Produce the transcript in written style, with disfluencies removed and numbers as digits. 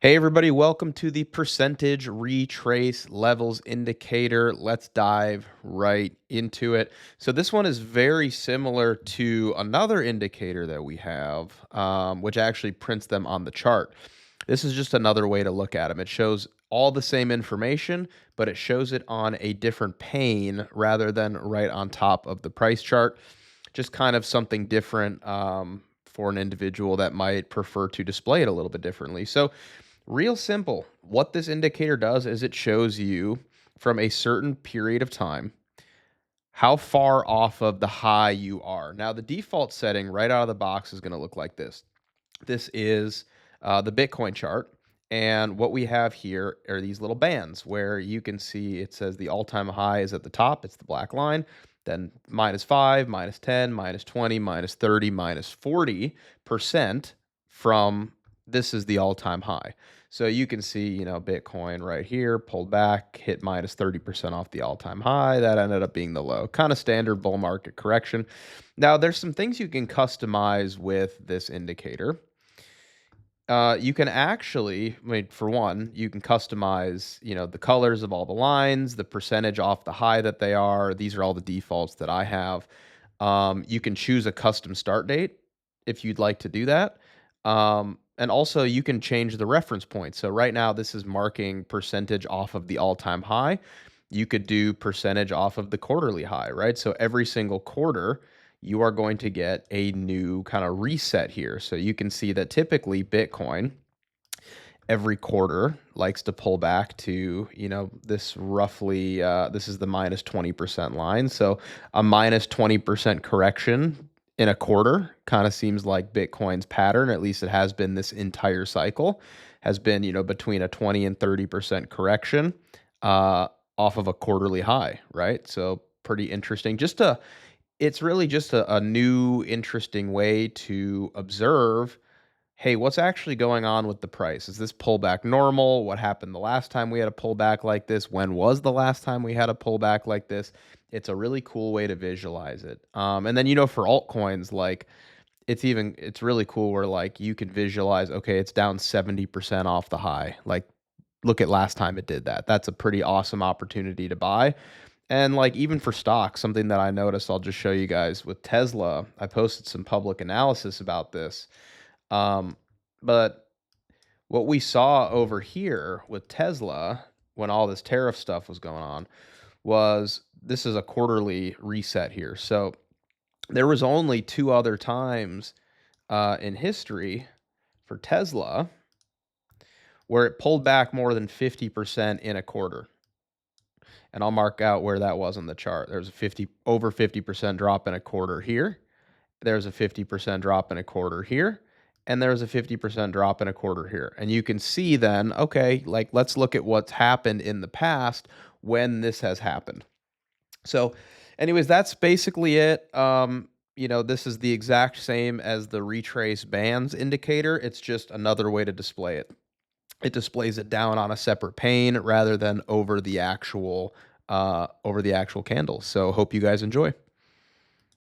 Hey everybody, welcome to the percentage retrace levels indicator. Let's dive right into it. So this one is very similar to another indicator that we have, which actually prints them on the chart. This is just another way to look at them. It shows all the same information, but it shows it on a different pane rather than right on top of the price chart. Just kind of something different for an individual that might prefer to display it a little bit differently. So real simple. What this indicator does is it shows you from a certain period of time how far off of the high you are. Now, the default setting right out of the box is going to look like this. This is the Bitcoin chart. And what we have here are these little bands where you can see it says the all time high is at the top. It's the black line. Then -5, -10, -20, -30, -40% from this is the all time high. So you can see, Bitcoin right here pulled back, hit -30% off the all time high. That ended up being the low. Kind of standard bull market correction. Now, there's some things you can customize with this indicator. You can actually, I mean, for one, you can customize, the colors of all the lines, the percentage off the high that they are. These are all the defaults that I have. You can choose a custom start date if you'd like to do that. And also you can change the reference point. So right now this is marking percentage off of the all-time high. You could do percentage off of the quarterly high, right? So every single quarter you are going to get a new kind of reset here. So you can see that typically Bitcoin every quarter likes to pull back to, this roughly, this is the -20% line. So a -20% correction in a quarter kind of seems like Bitcoin's pattern. At least it has been this entire cycle, has been, between a 20 and 30% correction off of a quarterly high, right? So pretty interesting. It's really just a new, interesting way to observe, hey, what's actually going on with the price? Is this pullback normal? What happened the last time we had a pullback like this? When was the last time we had a pullback like this? It's a really cool way to visualize it. And then, for altcoins, like it's really cool where like you can visualize, okay, it's down 70% off the high. Like, look at last time it did that. That's a pretty awesome opportunity to buy. And like even for stocks, something that I noticed, I'll just show you guys with Tesla. I posted some public analysis about this. But what we saw over here with Tesla when all this tariff stuff was going on was this is a quarterly reset here. So there was only two other times in history for Tesla where it pulled back more than 50% in a quarter. And I'll mark out where that was on the chart. There's a over 50% drop in a quarter here. There's a 50% drop in a quarter here. And there's a 50% drop in a quarter here. And you can see then, okay, like let's look at what's happened in the past when this has happened. So anyways, that's basically it. This is the exact same as the retrace bands indicator. It's just another way to display it. It displays it down on a separate pane rather than over the actual candles. So hope you guys enjoy.